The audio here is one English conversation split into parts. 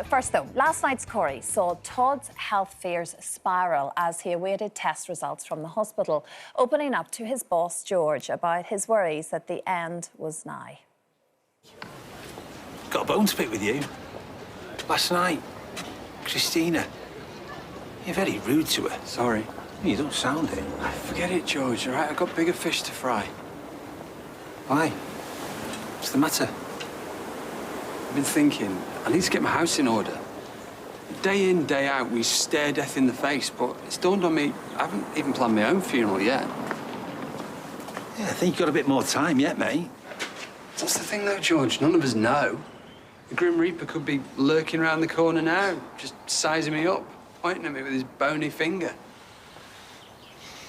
First, though, last night's Corey saw Todd's health fears spiral as he awaited test results from the hospital, opening up to his boss, George, about his worries that the end was nigh. Got a bone to pick with you. Last night, Christina, you're very rude to her. Sorry. You don't sound it. Forget it, George, all right? I've got bigger fish to fry. Why? What's the matter? I've been thinking, I need to get my house in order. Day in, day out, we stare death in the face, but it's dawned on me, I haven't even planned my own funeral yet. Yeah, I think you've got a bit more time yet, mate. That's the thing, though, George. None of us know. The Grim Reaper could be lurking around the corner now, just sizing me up, pointing at me with his bony finger.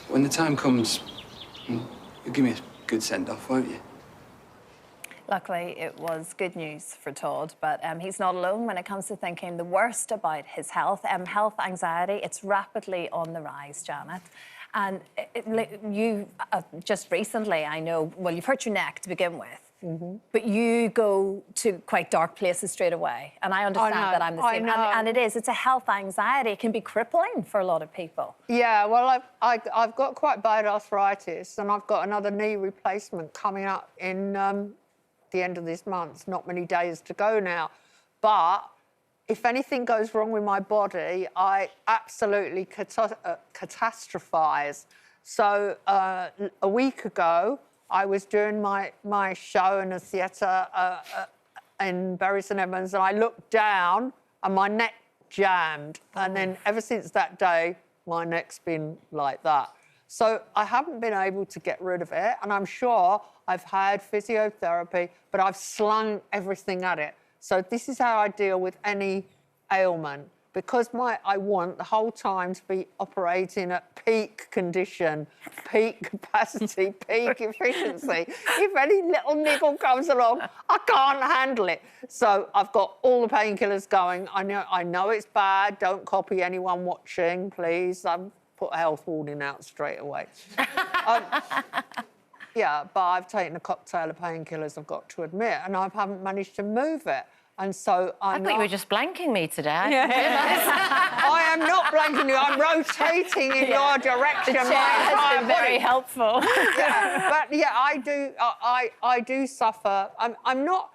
When the time comes, you'll give me a good send-off, won't you? Luckily, it was good news for Todd, but he's not alone when it comes to thinking the worst about his health. Health anxiety, it's rapidly on the rise, Janet. And you just recently, I know, well, you've hurt your neck to begin with, but you go to quite dark places straight away. And I understand that I'm the same. And it's a health anxiety. It can be crippling for a lot of people. Yeah, well, I've got quite bad arthritis, and I've got another knee replacement coming up in the end of this month. Not many days to go now. But if anything goes wrong with my body, I absolutely catastrophize. So a week ago, I was doing my show in a theatre in Bury St Edmunds, and I looked down and my neck jammed. And then ever since that day, my neck's been like that. So I haven't been able to get rid of it, and I'm sure I've had physiotherapy, but I've slung everything at it. So this is how I deal with any ailment, because I want the whole time to be operating at peak condition, peak capacity, peak efficiency. If any little niggle comes along, I can't handle it. So I've got all the painkillers going. I know it's bad. Don't copy anyone watching, please. Put a health warning out straight away. Yeah, but I've taken a cocktail of painkillers, I've got to admit, and I haven't managed to move it. And so I thought you were just blanking me today. I am not blanking you. I'm rotating in your direction. The chair has been very helpful. Yeah, but yeah, I do suffer. I'm not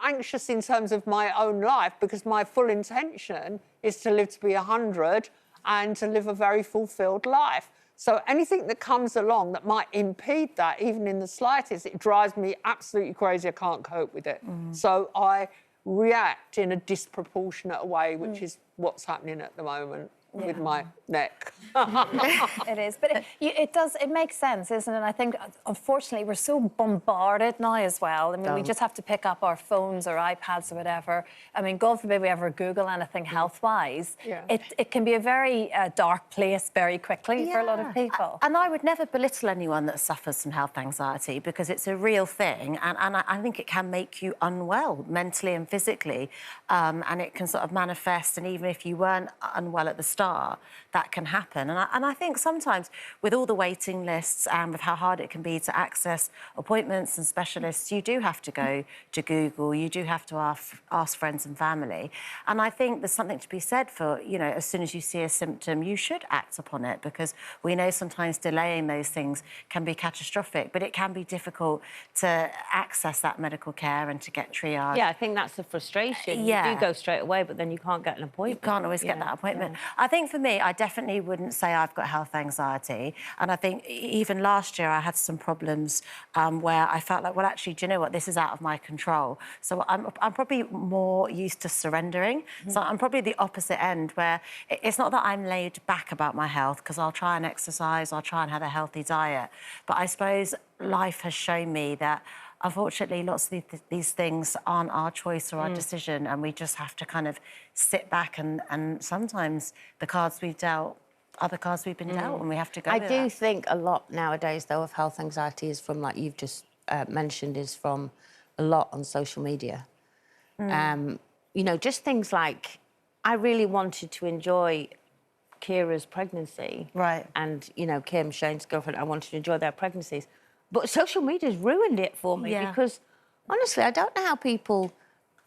anxious in terms of my own life, because my full intention is to live to be 100 and to live a very fulfilled life. So anything that comes along that might impede that, even in the slightest, it drives me absolutely crazy. I can't cope with it. So I react in a disproportionate way, which is what's happening at the moment with my neck. It is, but it makes sense, isn't it? I think, unfortunately, we're so bombarded now as well. I mean, we just have to pick up our phones or iPads or whatever. I mean, God forbid we ever Google anything health-wise. Yeah. It can be a very dark place very quickly for a lot of people. And I would never belittle anyone that suffers from health anxiety, because it's a real thing, and I think it can make you unwell mentally and physically, and it can sort of manifest, and even if you weren't unwell at the start, that can happen. And I think sometimes with all the waiting lists and with how hard it can be to access appointments and specialists, you do have to go to Google, you do have to ask friends and family. And I think there's something to be said for, you know, as soon as you see a symptom, you should act upon it, because we know sometimes delaying those things can be catastrophic, but it can be difficult to access that medical care and to get triage. Yeah, I think that's the frustration. Yeah. You do go straight away, but then you can't get an appointment. You can't always get that appointment. I think for me, I definitely wouldn't say I've got health anxiety. And I think even last year I had some problems where I felt like, well, actually, do you know what? This is out of my control. So I'm probably more used to surrendering. So I'm probably the opposite end, where it's not that I'm laid back about my health, because I'll try and exercise, I'll try and have a healthy diet. But I suppose life has shown me that, unfortunately, lots of these things aren't our choice or our decision, and we just have to kind of sit back and sometimes the cards we've dealt are the cards we've been dealt, and we have to go with I do that. think a lot nowadays, though, of health anxiety is from, like you've just mentioned, is from a lot on social media. You know, just things like, I really wanted to enjoy Kira's pregnancy. Right. And, you know, Kim, Shane's girlfriend, I wanted to enjoy their pregnancies. But social media's ruined it for me because, honestly, I don't know how people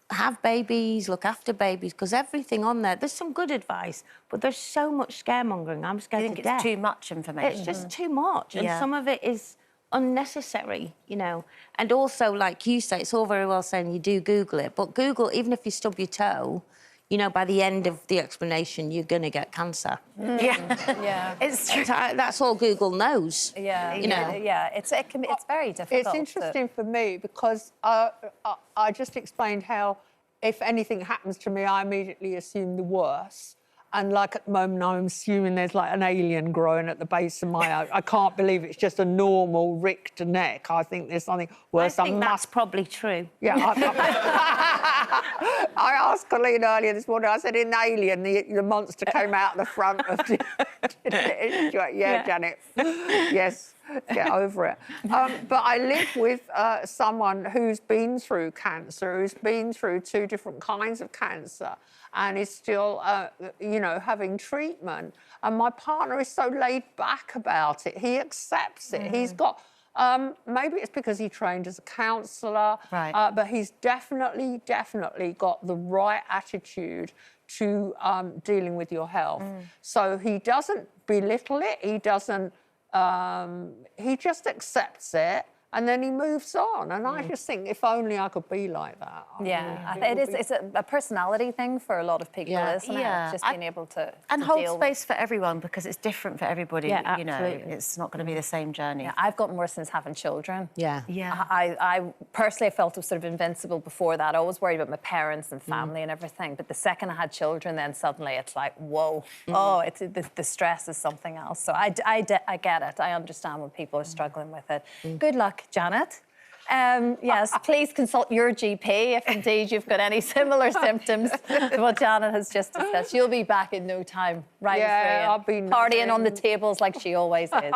have babies, look after babies, because everything on there's some good advice, but there's so much scaremongering. I'm scared I think to it's death. too much information. It's just too much, and Yeah. some of it is unnecessary, you know. And also, like you say, it's all very well saying you do Google it, but Google, even if you stub your toe, you know, by the end of the explanation, you're going to get cancer. Yeah. Yeah. It's true. That's all Google knows. Yeah, You know. yeah. It's very difficult. It's interesting for me because I just explained how if anything happens to me, I immediately assume the worst. And like at the moment, I'm assuming there's like an alien growing at the base of my eye. I can't believe it's just a normal ricked neck. I think there's something worse. I think that's probably true. Yeah. I asked Colleen earlier this morning, I said, in Alien, the monster came out the front of the... yeah, Janet. Yes, get over it. But I live with someone who's been through cancer, who's been through 2 different kinds of cancer, and is still, you know, having treatment. And my partner is so laid back about it. He accepts it. He's got... maybe it's because he trained as a counsellor, Right. but he's definitely got the right attitude to dealing with your health. So he doesn't belittle it, he doesn't, he just accepts it, and then he moves on. And I just think, if only I could be like that. Yeah, it's a personality thing for a lot of people, Yeah. isn't it? Yeah. Just being able to And hold deal space for everyone, because it's different for everybody. Yeah, you know, absolutely. it's not going to be the same journey. Yeah, I've got more since having children. Yeah. Yeah. I personally felt was sort of invincible before that. I was worried about my parents and family and everything. But the second I had children, then suddenly it's like, whoa, oh, it's the stress is something else. So I get it. I understand when people are struggling with it. Good luck, Janet. Yes, please consult your GP if indeed you've got any similar symptoms to what Janet has just discussed. She'll be back in no time, right? Yeah, I'll be partying on the nothing. tables like she always is.